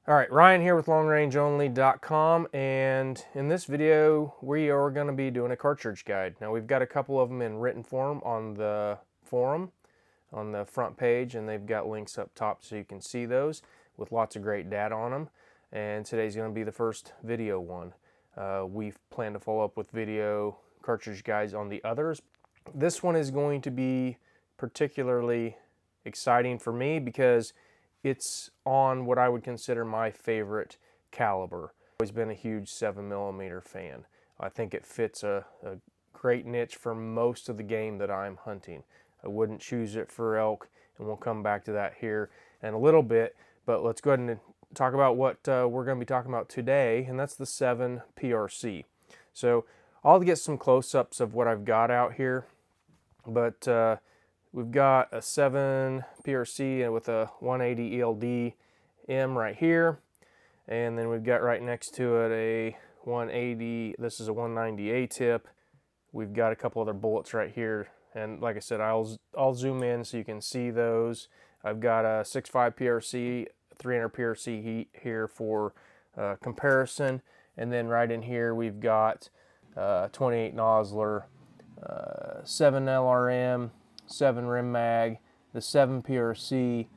All right, Ryan here with longrangeonly.com, and in this video we are going to be doing a cartridge guide. Now we've got a couple of them in written form on the forum on the front page, and they've got links up top so you can see those with lots of great data on them. And today's going to be the first video one. We plan to follow up with video cartridge guides on the others. This one is going to be particularly exciting for me because it's on what I would consider my favorite caliber. I've always been a huge 7mm fan. I think it fits a great niche for most of the game that I'm hunting. I wouldn't choose it for elk, and we'll come back to that here in a little bit, but let's go ahead and talk about what we're going to be talking about today, and that's the 7 PRC. So I'll get some close-ups of what I've got out here, but we've got a 7 PRC with a 180 ELD M right here, and then we've got right next to it a 180, this is a 190 A-tip. We've got a couple other bullets right here, and like I said, I'll zoom in so you can see those. I've got a 6.5 PRC, 300 PRC heat here for comparison, and then right in here we've got 28 Nosler, 7 LRM, 7 rim mag, the 7 PRC,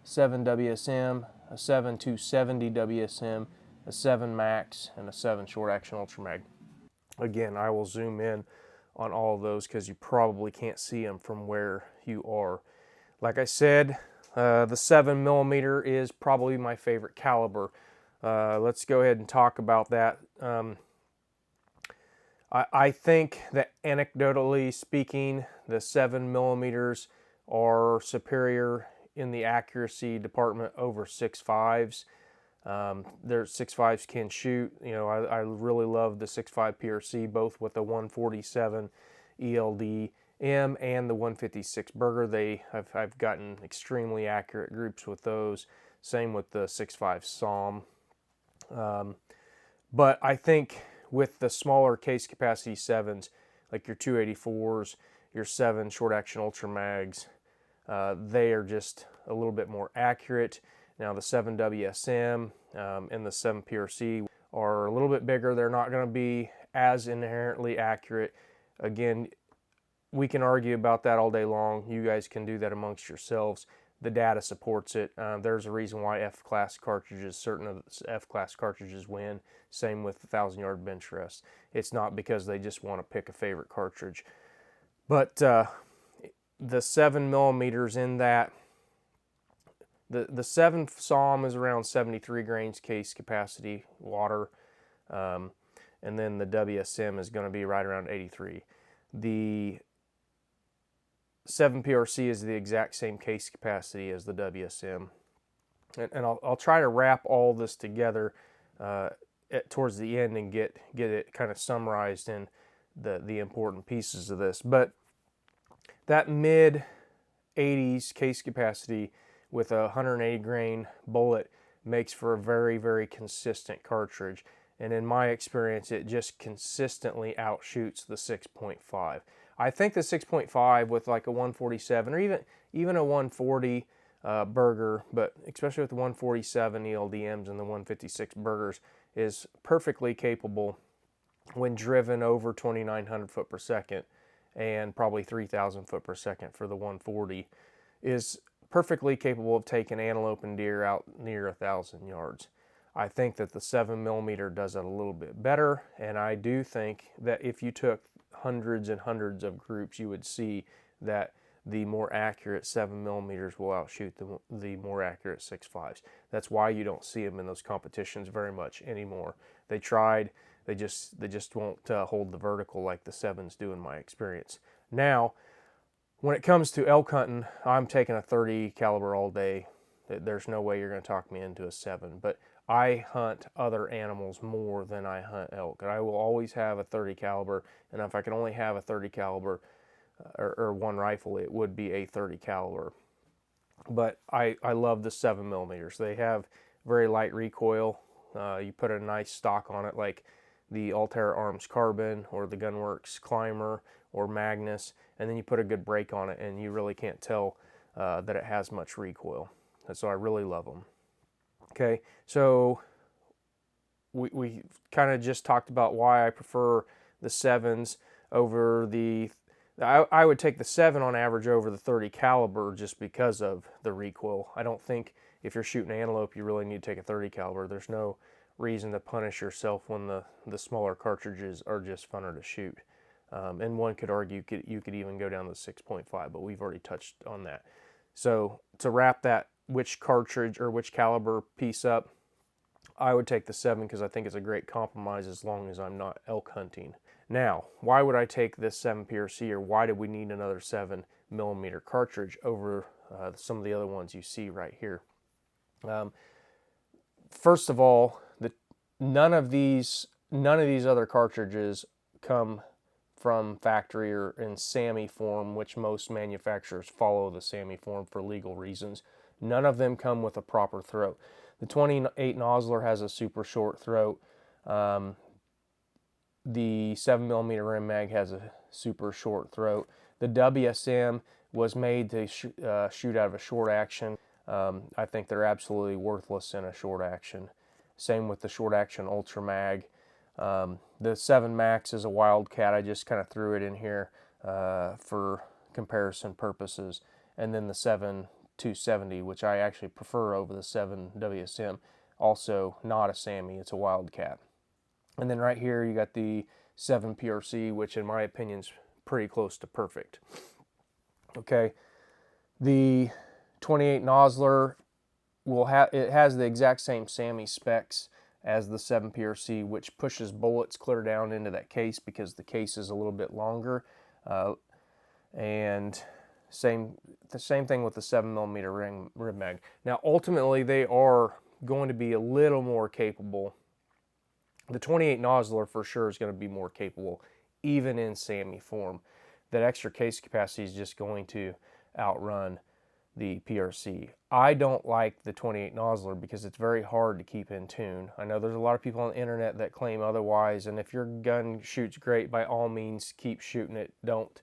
7 WSM, a 7 270 WSM, a 7 Max, and a 7 short action ultra mag. Again, I will zoom in on all of those because you probably can't see them from where you are. Like I said, the 7mm is probably my favorite caliber. Let's go ahead and talk about that. I think that anecdotally speaking, the 7mm are superior in the accuracy department over 6.5s. Their 6.5s can shoot. You know, I really love the 6.5 PRC, both with the 147 ELD M and the 156 Burger. I've gotten extremely accurate groups with those. Same with the 6.5 SAUM. But I think with the smaller case capacity 7s, like your 284s, your 7 short action ultra mags, they are just a little bit more accurate. Now the 7 WSM and the 7 PRC are a little bit bigger. They're not going to be as inherently accurate. Again, we can argue about that all day long. You guys can do that amongst yourselves. The data supports it. There's a reason why F-class cartridges, certain of the F-class cartridges win. Same with the 1,000-yard bench rest. It's not because they just want to pick a favorite cartridge. But the 7mm in that, the 7 SAUM is around 73 grains case capacity water, and then the WSM is going to be right around 83. The 7 PRC is the exact same case capacity as the WSM. And I'll try to wrap all this together towards the end and get it kind of summarized in the important pieces of this. But that mid 80s case capacity with a 180 grain bullet makes for a very, very consistent cartridge. And in my experience, it just consistently outshoots the 6.5. I think the 6.5 with like a 147 or even a 140 Burger, but especially with the 147 ELDMs and the 156 Burgers, is perfectly capable when driven over 2,900 foot per second and probably 3,000 foot per second for the 140, is perfectly capable of taking antelope and deer out near 1,000 yards. I think that the 7mm does it a little bit better, and I do think that if you took hundreds and hundreds of groups, you would see that the more accurate 7mm will outshoot the more accurate 6.5s. That's why you don't see them in those competitions very much anymore. They tried, they just won't hold the vertical like the 7s do in my experience. Now, when it comes to elk hunting, I'm taking a 30 caliber all day. There's no way you're going to talk me into a 7, but I hunt other animals more than I hunt elk. And I will always have a 30 caliber, and if I can only have a 30 caliber or one rifle, it would be a 30 caliber. But I love the 7mm. They have very light recoil. You put a nice stock on it like the Altair Arms Carbon or the Gunworks Climber or Magnus, and then you put a good brake on it and you really can't tell that it has much recoil. And so I really love them. Okay, so we kind of just talked about why I prefer the 7s over the, I would take the 7 on average over the 30 caliber just because of the recoil. I don't think if you're shooting antelope you really need to take a 30 caliber. There's no reason to punish yourself when the smaller cartridges are just funner to shoot. And one could argue you could even go down to 6.5, but we've already touched on that. So to wrap that which cartridge or which caliber piece up, I would take the 7 because I think it's a great compromise as long as I'm not elk hunting. Now, why would I take this 7 PRC, or why do we need another 7mm cartridge over some of the other ones you see right here? First of all, none of these other cartridges come from factory or in SAMI form, which most manufacturers follow the SAMI form for legal reasons. None of them come with a proper throat. The 28 Nosler has a super short throat. The 7mm Rim Mag has a super short throat. The WSM was made to shoot out of a short action. I think they're absolutely worthless in a short action. Same with the short action Ultra Mag. The 7 Max is a Wildcat. I just kind of threw it in here for comparison purposes. And then the 7 270, which I actually prefer over the 7 WSM, also not a SAMI, it's a Wildcat. And then right here you got the 7 PRC, which in my opinion is pretty close to perfect. Okay, the 28 Nosler it has the exact same SAMI specs as the 7 PRC, which pushes bullets clear down into that case because the case is a little bit longer. And the same thing with the 7mm Rim Mag. Now, ultimately, they are going to be a little more capable. The 28 Nosler for sure is going to be more capable, even in SAMI form. That extra case capacity is just going to outrun the PRC. I don't like the 28 Nosler because it's very hard to keep in tune. I know there's a lot of people on the internet that claim otherwise, and if your gun shoots great, by all means keep shooting it. Don't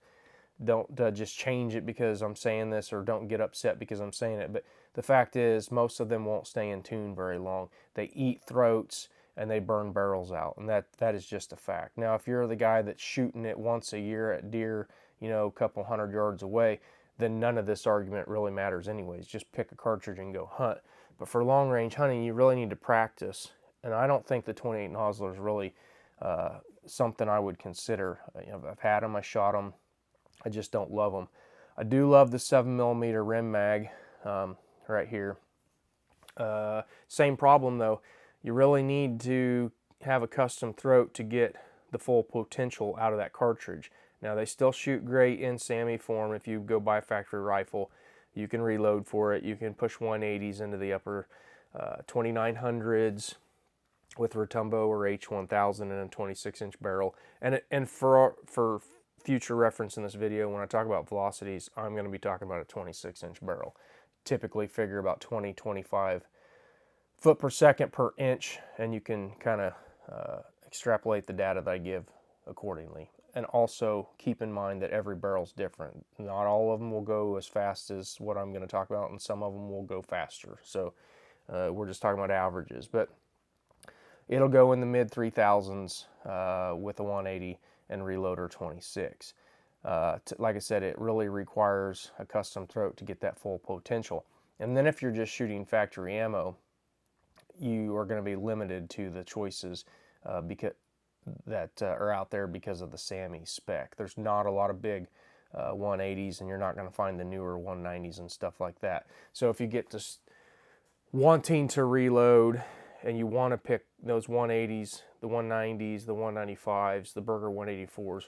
just change it because I'm saying this, or don't get upset because I'm saying it. But the fact is, most of them won't stay in tune very long. They eat throats and they burn barrels out, and that is just a fact. Now, if you're the guy that's shooting it once a year at deer, a couple 100 yards away, then none of this argument really matters anyways. Just pick a cartridge and go hunt. But for long range hunting, you really need to practice, and I don't think the 28 Nosler is really something I would consider. I've had them, I shot them. I just don't love them. I do love the 7mm Rim Mag right here. Same problem though. You really need to have a custom throat to get the full potential out of that cartridge. Now, they still shoot great in SAMI form. If you go buy a factory rifle, you can reload for it. You can push 180s into the upper 2900s with Rotumbo or H1000 and a 26-inch barrel. And for future reference in this video, when I talk about velocities, I'm going to be talking about a 26-inch barrel. Typically figure about 20-25 foot per second per inch, and you can kind of extrapolate the data that I give accordingly. And also keep in mind that every barrel's different. Not all of them will go as fast as what I'm going to talk about, and some of them will go faster. So we're just talking about averages, but it'll go in the mid 3000s with a 180 and reloader 26. Like I said, it really requires a custom throat to get that full potential. And then if you're just shooting factory ammo, you are going to be limited to the choices that are out there because of the SAMI spec. There's not a lot of big 180s, and you're not going to find the newer 190s and stuff like that. So if you get to wanting to reload and you want to pick those 180s, the 190s, the 195s, the Berger 184s,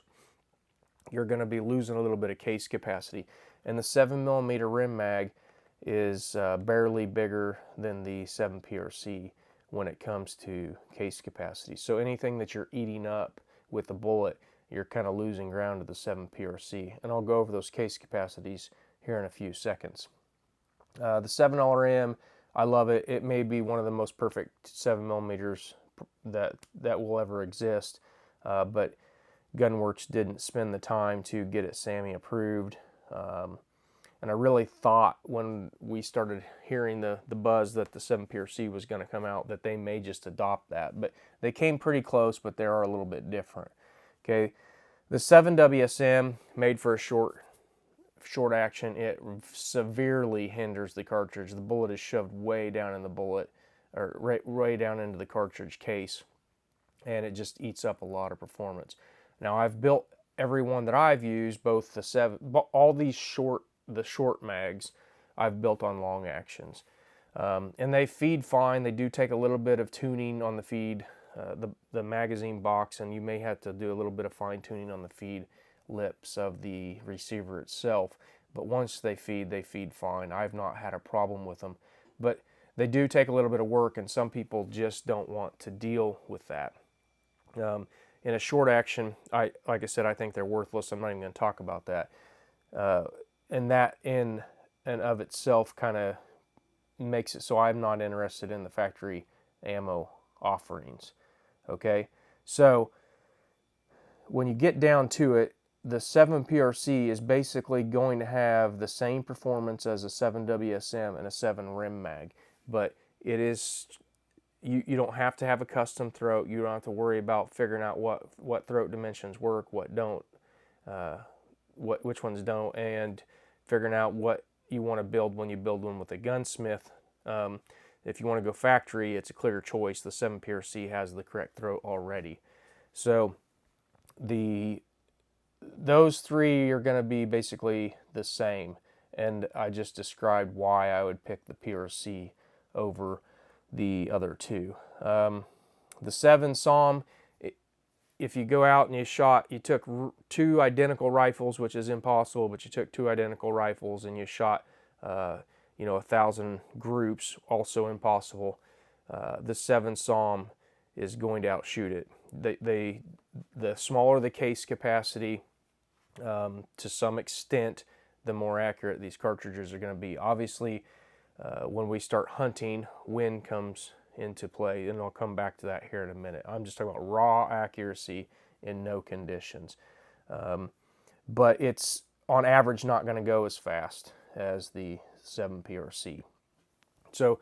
you're going to be losing a little bit of case capacity. And the 7mm Rim Mag is barely bigger than the 7 PRC when it comes to case capacity. So anything that you're eating up with the bullet, you're kind of losing ground to the 7 PRC. And I'll go over those case capacities here in a few seconds. The 7RM, I love it. It may be one of the most perfect 7mm that will ever exist, but Gunworks didn't spend the time to get it SAMI approved. And I really thought when we started hearing the buzz that the 7 PRC was going to come out that they may just adopt that. But they came pretty close, but they are a little bit different. Okay, the 7 WSM, made for a short action, it severely hinders the cartridge. The bullet is shoved way down in the bullet, or way down into the cartridge case, and it just eats up a lot of performance. Now, I've built every one that I've used, both all these the short mags, I've built on long actions, and they feed fine. They do take a little bit of tuning on the feed, the magazine box, and you may have to do a little bit of fine tuning on the feed lips of the receiver itself. But once they feed fine. I've not had a problem with them, but they do take a little bit of work, and some people just don't want to deal with that. In a short action, like I said, I think they're worthless. I'm not even going to talk about that. And that in and of itself kind of makes it so I'm not interested in the factory ammo offerings. Okay, so when you get down to it, the 7 PRC is basically going to have the same performance as a 7 WSM and a 7 rim mag, but it is, you don't have to have a custom throat. You don't have to worry about figuring out what throat dimensions work, what don't, which ones don't, and figuring out what you want to build when you build one with a gunsmith. If you want to go factory, it's a clear choice. The 7 PRC has the correct throat already. So those three are going to be basically the same, and I just described why I would pick the PRC over the other two. The 7 SAUM, if you go out and you took 2 identical rifles, which is impossible, but you took 2 identical rifles and you shot 1,000 groups, also impossible. The 7 SAUM is going to outshoot it. The smaller the case capacity, to some extent, the more accurate these cartridges are going to be. Obviously, when we start hunting, wind comes into play, and I'll come back to that here in a minute. I'm just talking about raw accuracy in no conditions. But it's, on average, not going to go as fast as the 7 PRC. So,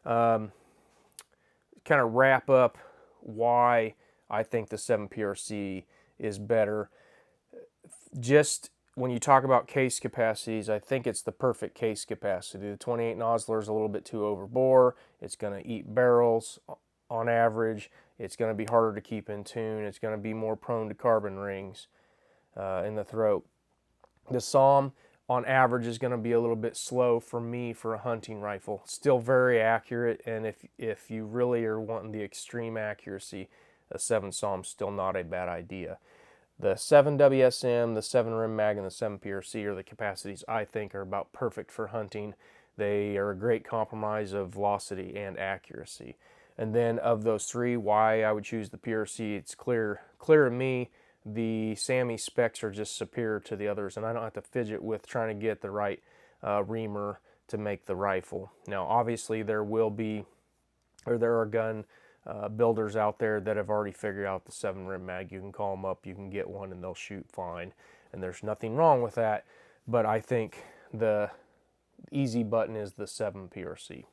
kind of wrap up why I think the 7 PRC is better. Just when you talk about case capacities, I think it's the perfect case capacity. The 28 Nosler is a little bit too overbore. It's going to eat barrels on average. It's going to be harder to keep in tune. It's going to be more prone to carbon rings in the throat. The SAUM, on average, is going to be a little bit slow for me for a hunting rifle. Still very accurate, and if you really are wanting the extreme accuracy, a 7 SAUM is still not a bad idea. The 7 WSM, the 7 rim mag, and the 7 PRC are the capacities I think are about perfect for hunting. They are a great compromise of velocity and accuracy. And then of those three, why I would choose the PRC, it's clear to me the SAMI specs are just superior to the others, and I don't have to fidget with trying to get the right reamer to make the rifle. Now, obviously, there are gun builders out there that have already figured out the 7 rim mag. You can call them up, you can get one, and they'll shoot fine, and there's nothing wrong with that. But I think the easy button is the 7 PRC.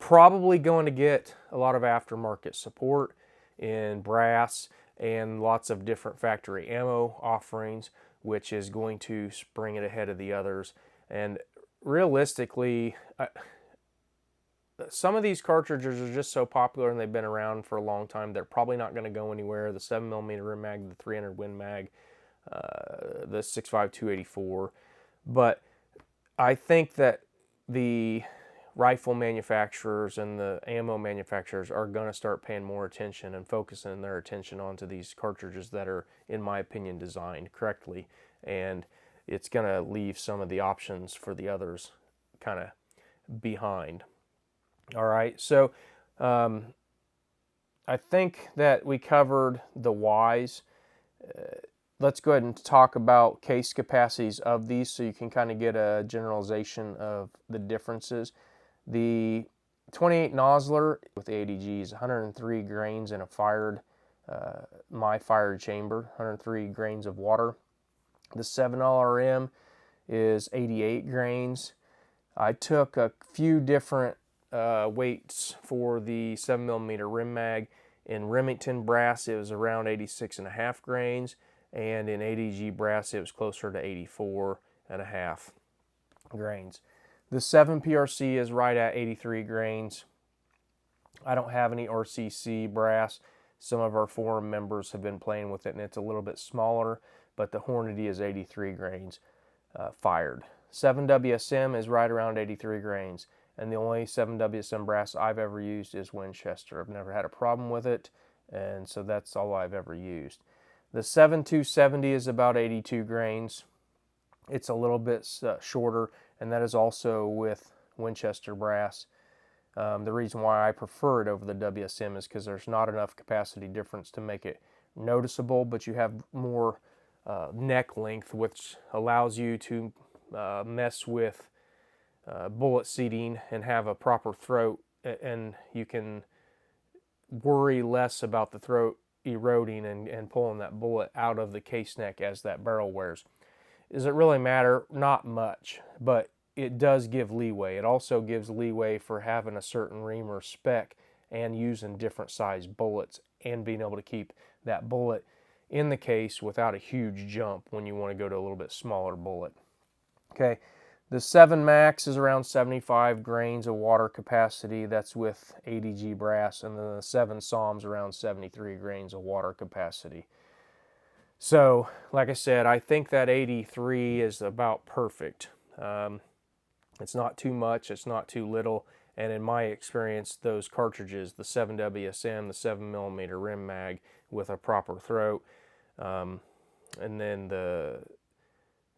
Probably going to get a lot of aftermarket support in brass and lots of different factory ammo offerings, which is going to bring it ahead of the others. And realistically, some of these cartridges are just so popular and they've been around for a long time, they're probably not going to go anywhere. The 7mm rim mag, the 300 Win mag, the 6.5 284. But I think that the rifle manufacturers and the ammo manufacturers are going to start paying more attention and focusing their attention onto these cartridges that are, in my opinion, designed correctly. And it's going to leave some of the options for the others kind of behind. All right, so I think that we covered the whys. Let's go ahead and talk about case capacities of these so you can kind of get a generalization of the differences. The 28 Nosler with the ADG is 103 grains in a my fired chamber, 103 grains of water. The 7 LRM is 88 grains. I took a few different weights for the 7mm rim mag. In Remington brass, it was around 86.5 grains, and in ADG brass, it was closer to 84.5 grains. The 7 PRC is right at 83 grains. I don't have any RCC brass. Some of our forum members have been playing with it, and it's a little bit smaller, but the Hornady is 83 grains fired. 7WSM is right around 83 grains, and the only 7WSM brass I've ever used is Winchester. I've never had a problem with it, and so that's all I've ever used. The 7270 is about 82 grains. It's a little bit shorter, and that is also with Winchester brass. The reason why I prefer it over the WSM is because there's not enough capacity difference to make it noticeable, but you have more neck length, which allows you to mess with bullet seating and have a proper throat, and you can worry less about the throat eroding and pulling that bullet out of the case neck as that barrel wears. Does it really matter? Not much, but it does give leeway. It also gives leeway for having a certain reamer spec and using different size bullets and being able to keep that bullet in the case without a huge jump when you want to go to a little bit smaller bullet. Okay, the 7 Max is around 75 grains of water capacity. That's with ADG brass, and then the 7 Psalms around 73 grains of water capacity. So, like I said, I think that 83 is about perfect. It's not too much, it's not too little, and in my experience, those cartridges, the 7WSM, the 7mm rim mag with a proper throat, and then the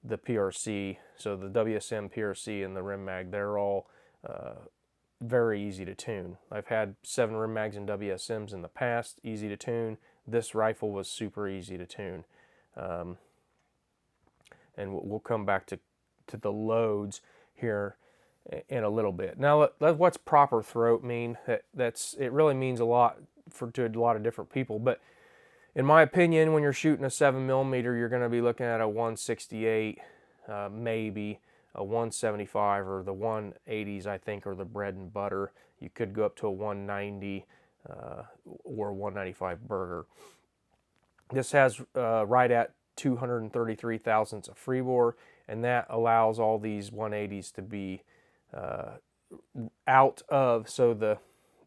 PRC, so the WSM, PRC, and the rim mag, they're all very easy to tune. I've had 7 rim mags and WSMs in the past, easy to tune. This rifle was super easy to tune. And we'll come back to the loads here in a little bit. Now, what's proper throat mean? It really means a lot to a lot of different people, but in my opinion, when you're shooting a 7mm, you're going to be looking at a 168, maybe a 175, or the 180s, I think, are the bread and butter. You could go up to a 190 or 195 burger. This has right at 233 thousandths of freebore, and that allows all these 180s to be out of, so the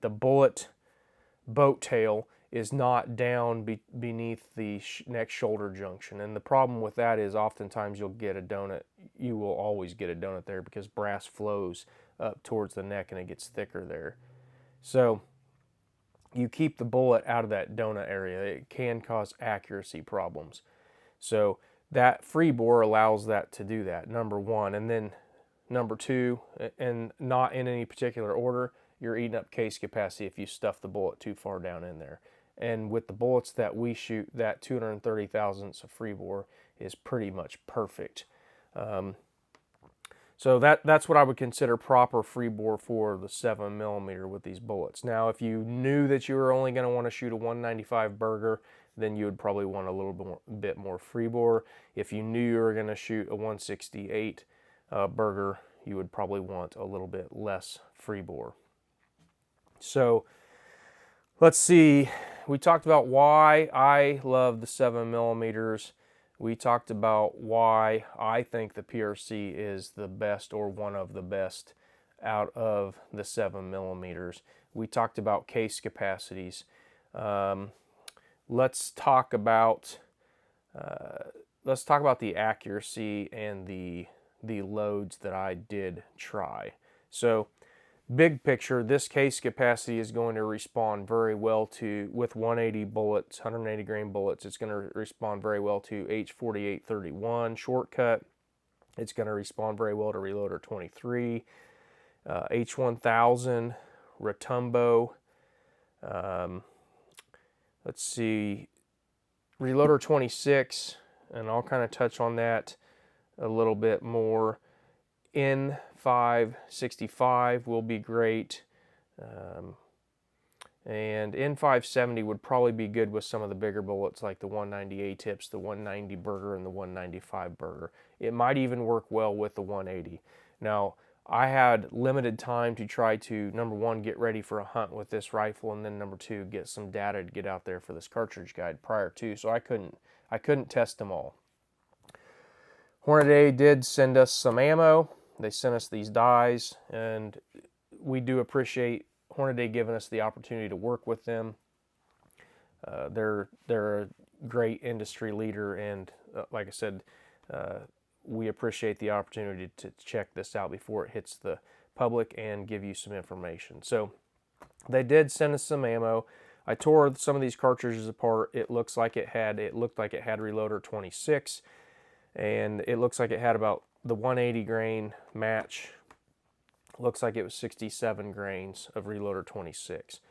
bullet boat tail is not down beneath the neck shoulder junction. And the problem with that is oftentimes you'll get a donut. You will always get a donut there because brass flows up towards the neck and it gets thicker there. So you keep the bullet out of that donut area. It can cause accuracy problems. So that free bore allows that to do that, number one. And then number two, and not in any particular order, you're eating up case capacity if you stuff the bullet too far down in there. And with the bullets that we shoot, that 230 thousandths of free bore is pretty much perfect. So that's what I would consider proper free bore for the 7mm with these bullets. Now, if you knew that you were only going to want to shoot a 195 burger, then you would probably want a little bit more free bore. If you knew you were going to shoot a 168 burger, you would probably want a little bit less free bore. So let's see. We talked about why I love the 7mm. We talked about why I think the PRC is the best or one of the best out of the 7mm. We talked about case capacities. Let's talk about the accuracy and the loads that I did try. So, big picture, this case capacity is going to respond very well with 180 bullets, 180 grain bullets. It's going to respond very well to H4831 shortcut. It's going to respond very well to Reloader 23, H1000, Rotumbo. Let's see, Reloader 26, and I'll kind of touch on that a little bit more. N565 will be great. And N570 would probably be good with some of the bigger bullets like the 190 A-tips, the 190 Burger, and the 195 Burger. It might even work well with the 180. Now, I had limited time to try to, number one, get ready for a hunt with this rifle, and then number two, get some data to get out there for this cartridge guide prior to, so I couldn't test them all. Hornady did send us some ammo. They sent us these dies, and we do appreciate Hornady giving us the opportunity to work with them. They're a great industry leader, and like I said, we appreciate the opportunity to check this out before it hits the public and give you some information. So they did send us some ammo. I tore some of these cartridges apart. It looked like it had reloader 26, and it looks like it had about the 180 grain match. Looks like it was 67 grains of reloader 26.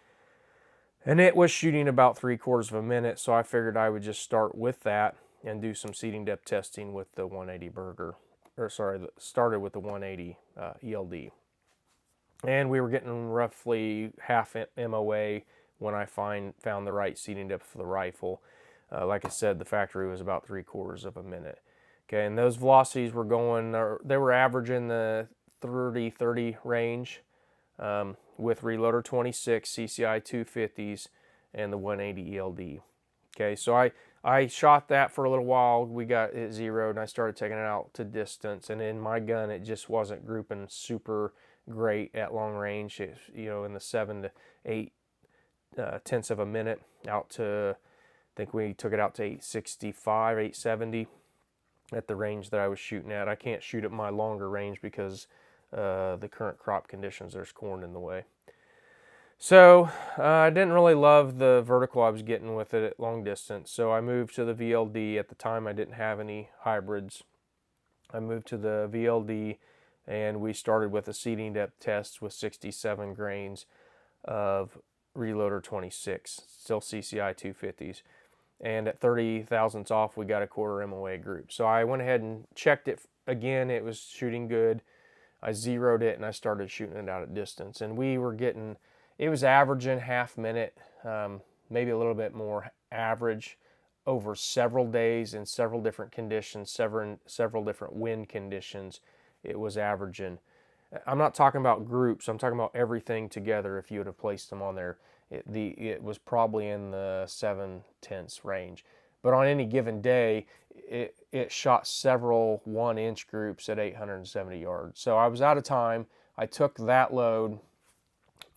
And it was shooting about 3/4 of a minute, so I figured I would just start with that and do some seating depth testing with the 180 Burger, started with the 180 ELD. And we were getting roughly half MOA when I found the right seating depth for the rifle. Like I said, the factory was about 3/4 of a minute. Okay, and those velocities were they were averaging the 30 range with reloader 26, CCI 250s, and the 180 ELD. Okay, so I shot that for a little while. We got it zeroed, and I started taking it out to distance. And in my gun, it just wasn't grouping super great at long range. It, in the 7 to 8 tenths of a minute out to, I think we took it out to 865, 870 at the range that I was shooting at. I can't shoot at my longer range because the current crop conditions, there's corn in the way. So I didn't really love the vertical I was getting with it at long distance, so I moved to the VLD. At the time, I didn't have any hybrids. I moved to the VLD, and we started with a seating depth test with 67 grains of reloader 26, still CCI 250s. And at 30 thousandths off, we got a 1/4 MOA group. So I went ahead and checked it again. It was shooting good. I zeroed it, and I started shooting it out at distance. And it was averaging half minute, maybe a little bit more average over several days in several different conditions, several different wind conditions. It was averaging. I'm not talking about groups. I'm talking about everything together. If you would have placed them on there, it was probably in the 7 tenths range. But on any given day, it shot several 1-inch groups at 870 yards. So I was out of time. I took that load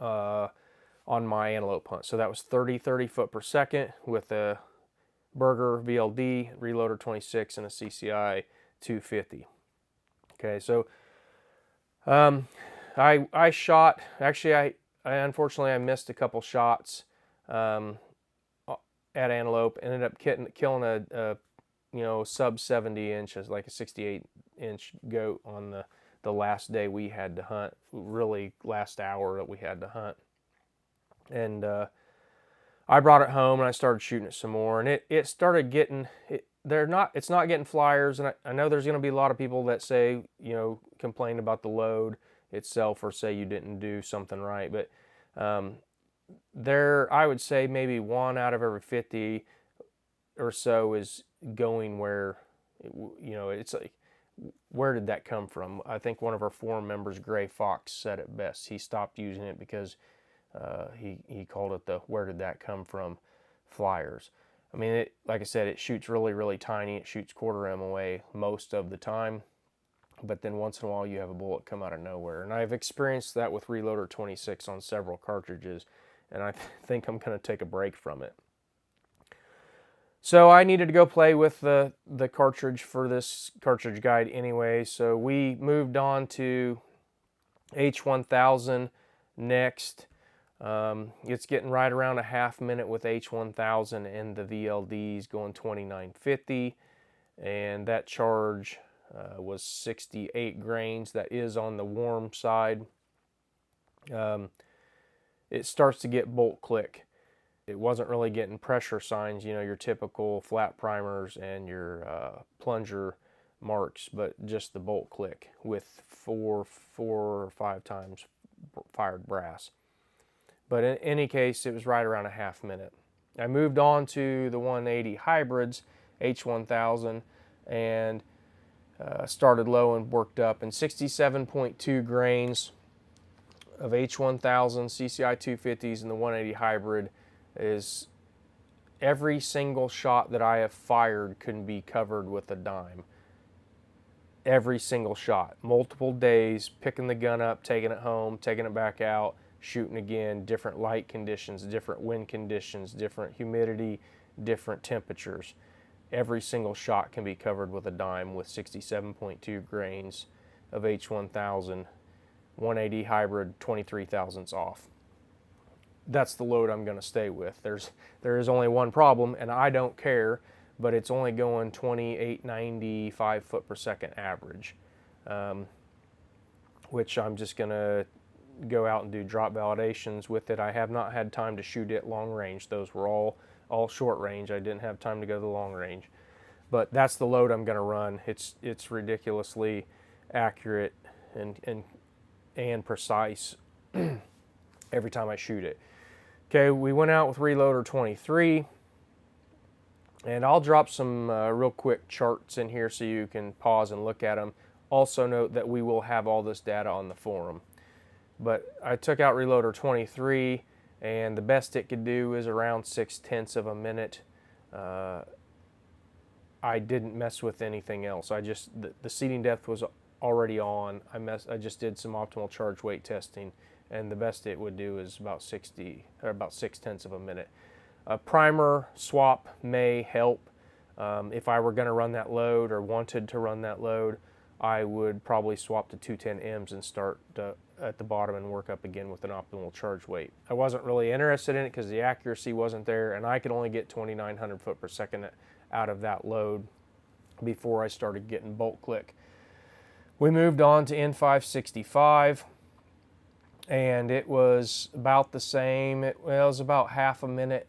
on my antelope hunt. So that was 30 foot per second with a Burger VLD, reloader 26, and a CCI 250. Okay, so I shot. Actually, I unfortunately missed a couple shots at antelope. Ended up killing a sub 70 inches, like a 68-inch goat on the last day we had to hunt. Really, last hour that we had to hunt. And I brought it home and I started shooting it some more, and it started getting it's not getting flyers, and I know there's going to be a lot of people that say, complain about the load itself or say you didn't do something right, but I would say maybe 1 out of every 50 or so is going where it's like, where did that come from? I think one of our forum members, Gray Fox, said it best. He stopped using it because he called it the "where did that come from" flyers. I mean, like I said, it shoots really, really tiny. It shoots 1/4 MOA most of the time, but then once in a while you have a bullet come out of nowhere. And I've experienced that with reloader 26 on several cartridges, and I think I'm going to take a break from it. So I needed to go play with the cartridge for this cartridge guide anyway, so we moved on to H1000 next. It's getting right around a half minute with H1000, and the VLD's going 2950, and that charge was 68 grains. That is on the warm side. It starts to get bolt click. It wasn't really getting pressure signs, your typical flat primers and your plunger marks, but just the bolt click with four or five times fired brass. But in any case, it was right around a half minute. I moved on to the 180 hybrids, H1000, and started low and worked up. And 67.2 grains of H1000, CCI 250s, and the 180 hybrid is every single shot that I have fired can be covered with a dime. Every single shot, multiple days, picking the gun up, taking it home, taking it back out, shooting again, different light conditions, different wind conditions, different humidity, different temperatures. Every single shot can be covered with a dime with 67.2 grains of H1000, 180 hybrid, 23 thousandths off. That's the load I'm going to stay with. There is only one problem, and I don't care, but it's only going 2895 foot per second average, which I'm just going to go out and do drop validations with it. I have not had time to shoot it long range. Those were all short range. I didn't have time to go to the long range, but that's the load I'm going to run. It's ridiculously accurate and precise every time I shoot it. Okay, we went out with reloader 23, and I'll drop some real quick charts in here so you can pause and look at them. Also note that we will have all this data on the forum. But I took out reloader 23, and the best it could do is around 0.6 of a minute. I didn't mess with anything else. The seating depth was already on. I just did some optimal charge weight testing, and the best it would do is about 0.6 of a minute. A primer swap may help. If I were going to run that load or wanted to run that load, I would probably swap to 210Ms and start at the bottom and work up again with an optimal charge weight. I wasn't really interested in it because the accuracy wasn't there, and I could only get 2,900 foot per second out of that load before I started getting bolt click. We moved on to N565, and it was about the same. It was about half a minute,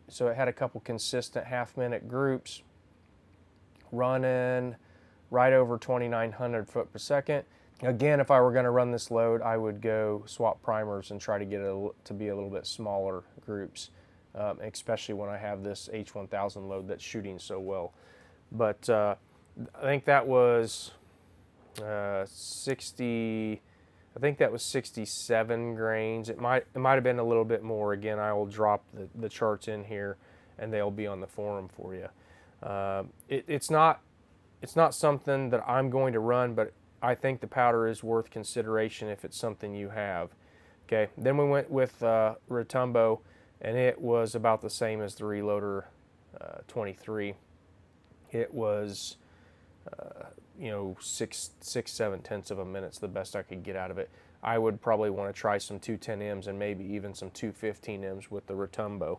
so it had a couple consistent half-minute groups running right over 2,900 foot per second. Again, if I were going to run this load, I would go swap primers and try to get it to be a little bit smaller groups, especially when I have this H1000 load that's shooting so well. But I think that was 60. I think that was 67 grains. It might have been a little bit more. Again, I will drop the charts in here, and they'll be on the forum for you. It's not something that I'm going to run, but I think the powder is worth consideration if it's something you have. Okay, then we went with Rotumbo, and it was about the same as the Reloader 23. It was 6-7 of a minute's the best I could get out of it. I would probably want to try some 210Ms and maybe even some 215Ms with the Rotumbo.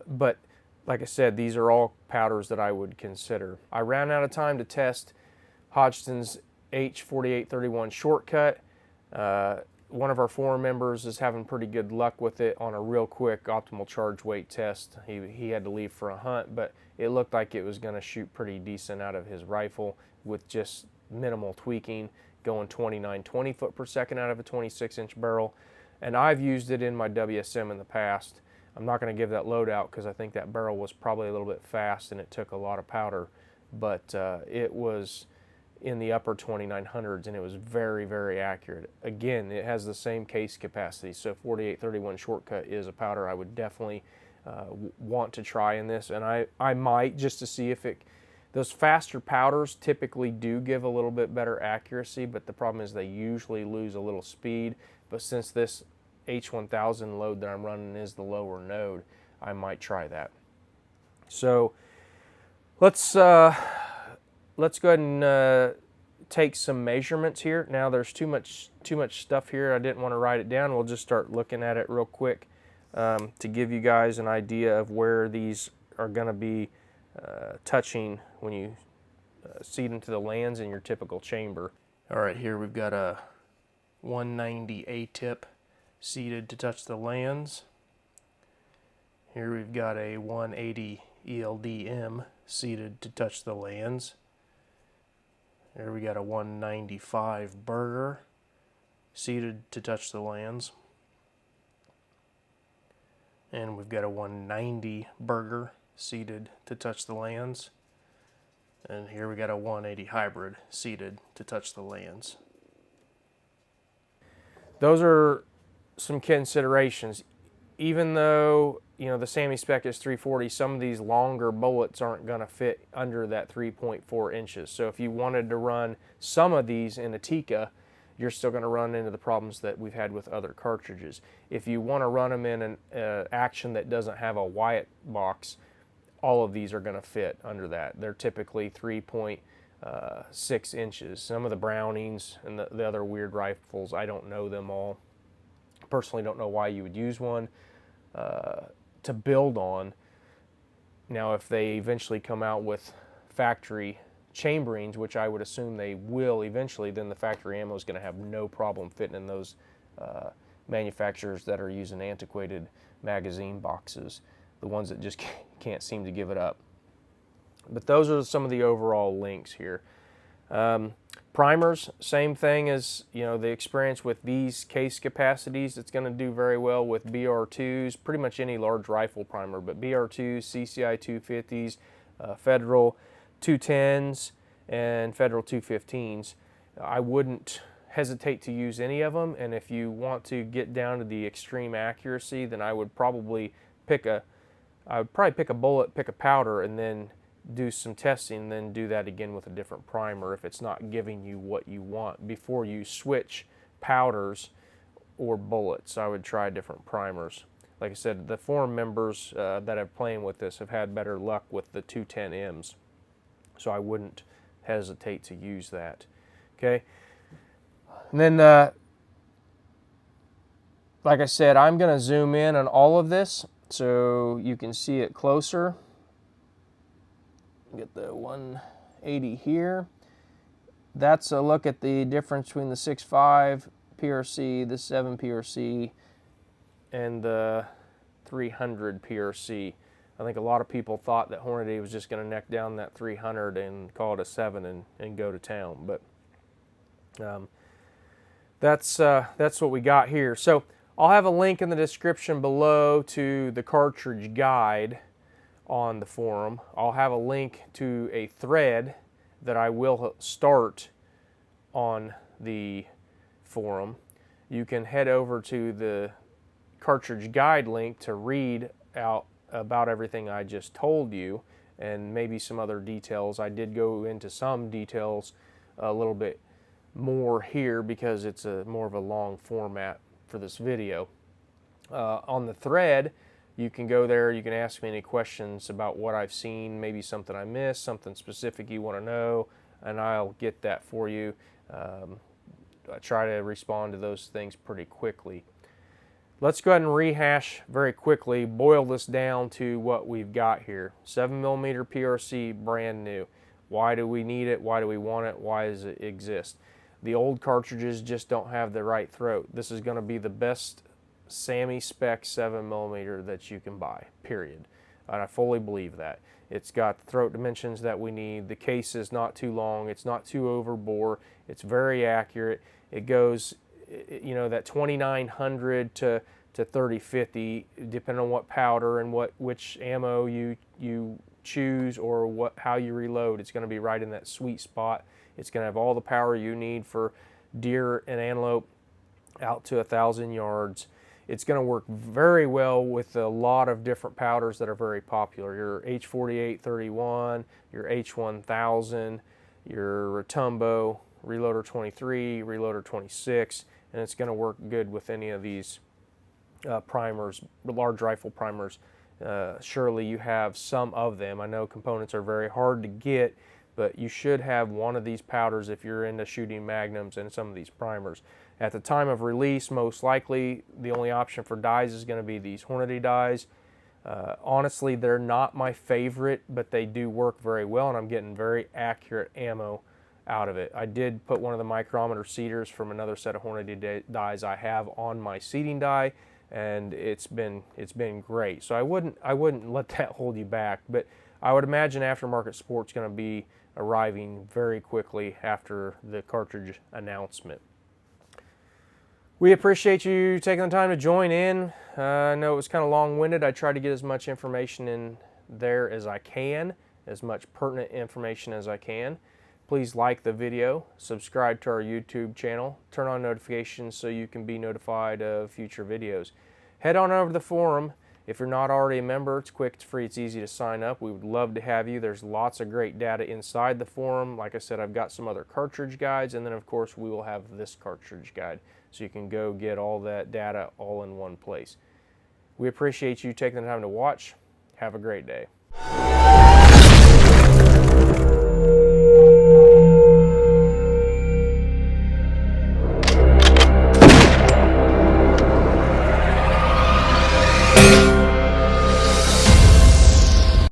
But like I said, these are all powders that I would consider. I ran out of time to test Hodgson's H4831 shortcut. One of our forum members is having pretty good luck with it on a real quick optimal charge weight test. He had to leave for a hunt, but it looked like it was going to shoot pretty decent out of his rifle with just minimal tweaking, going 2920 foot per second out of a 26-inch barrel. And I've used it in my WSM in the past. I'm not going to give that load out because I think that barrel was probably a little bit fast and it took a lot of powder, but it was in the upper 2900s and it was very, very accurate. Again, it has the same case capacity, so 4831 shortcut is a powder I would definitely want to try in this, and I might, just to see if those faster powders typically do give a little bit better accuracy, but the problem is they usually lose a little speed. But since this H1000 load that I'm running is the lower node, I might try that. So let's go ahead and take some measurements here. Now there's too much stuff here. I didn't want to write it down. We'll just start looking at it real quick to give you guys an idea of where these are going to be touching when you seat into the lands in your typical chamber. All right, here we've got a 190 A-tip seated to touch the lands. Here we've got a 180 ELD-M seated to touch the lands. Here we got a 195 Burger seated to touch the lands. And we've got a 190 Burger seated to touch the lands. And here we got a 180 Hybrid seated to touch the lands. Those are some considerations. Even though, you know, the Sammy Spec is 340, some of these longer bullets aren't going to fit under that 3.4 inches. So if you wanted to run some of these in a Tikka, you're still going to run into the problems that we've had with other cartridges. If you want to run them in an action that doesn't have a Wyatt box, all of these are going to fit under that. They're typically 3.6 inches. Some of the Brownings and the other weird rifles, I don't know them all. Personally don't know why you would use one to build on. Now, if they eventually come out with factory chamberings, which I would assume they will eventually, then the factory ammo is going to have no problem fitting in those manufacturers that are using antiquated magazine boxes, the ones that just can't seem to give it up. But those are some of the overall links here. Primers, same thing as, you know, the experience with these case capacities. It's going to do very well with BR2s, pretty much any large rifle primer, but BR2s, CCI 250s, Federal 210s, and Federal 215s. I wouldn't hesitate to use any of them, and if you want to get down to the extreme accuracy, then I would probably pick a bullet, pick a powder, and then do some testing, and then do that again with a different primer if it's not giving you what you want before you switch powders or bullets. I would try different primers. Like I said, the forum members that have playing with this have had better luck with the 210Ms, so I wouldn't hesitate to use that. Okay, and then like I said, I'm going to zoom in on all of this so you can see it closer. Get the 180 here. That's a look at the difference between the 6.5 PRC, the 7 PRC, and the 300 PRC. I think a lot of people thought that Hornady was just going to neck down that 300 and call it a 7 and go to town, but that's what we got here. So I'll have a link in the description below to the cartridge guide on the forum. I'll have a link to a thread that I will start on the forum. You can head over to the cartridge guide link to read out about everything I just told you and maybe some other details. I did go into some details a little bit more here because it's more of a long format for this video. On the thread, you can go there, you can ask me any questions about what I've seen, maybe something I missed, something specific you want to know, and I'll get that for you. I try to respond to those things pretty quickly. Let's go ahead and rehash very quickly, boil this down to what we've got here. 7mm PRC, brand new. Why do we need it? Why do we want it? Why does it exist? The old cartridges just don't have the right throat. This is going to be the best Sammy Spec 7mm that you can buy, period. And I fully believe that. It's got the throat dimensions that we need. The case is not too long. It's not too overbore. It's very accurate. It goes, you know, that 2900 to 3050, depending on what powder and which ammo you choose or how you reload. It's going to be right in that sweet spot. It's going to have all the power you need for deer and antelope out to 1,000 yards. It's going to work very well with a lot of different powders that are very popular. Your H4831, your H1000, your Rotumbo, Reloader 23, Reloader 26, and it's going to work good with any of these primers, large rifle primers. Surely you have some of them. I know components are very hard to get, but you should have one of these powders if you're into shooting magnums and some of these primers. At the time of release, most likely the only option for dies is going to be these Hornady dies. Honestly, they're not my favorite, but they do work very well, and I'm getting very accurate ammo out of it. I did put one of the micrometer seeders from another set of Hornady dies I have on my seeding die, and it's been great. So I wouldn't let that hold you back, but I would imagine aftermarket support's going to be arriving very quickly after the cartridge announcement. We appreciate you taking the time to join in. I know it was kind of long-winded. I tried to get as much information in there as I can, as much pertinent information as I can. Please like the video, subscribe to our YouTube channel, turn on notifications so you can be notified of future videos. Head on over to the forum. If you're not already a member, it's quick, it's free, it's easy to sign up. We would love to have you. There's lots of great data inside the forum. Like I said, I've got some other cartridge guides, and then of course we will have this cartridge guide, so you can go get all that data all in one place. We appreciate you taking the time to watch. Have a great day.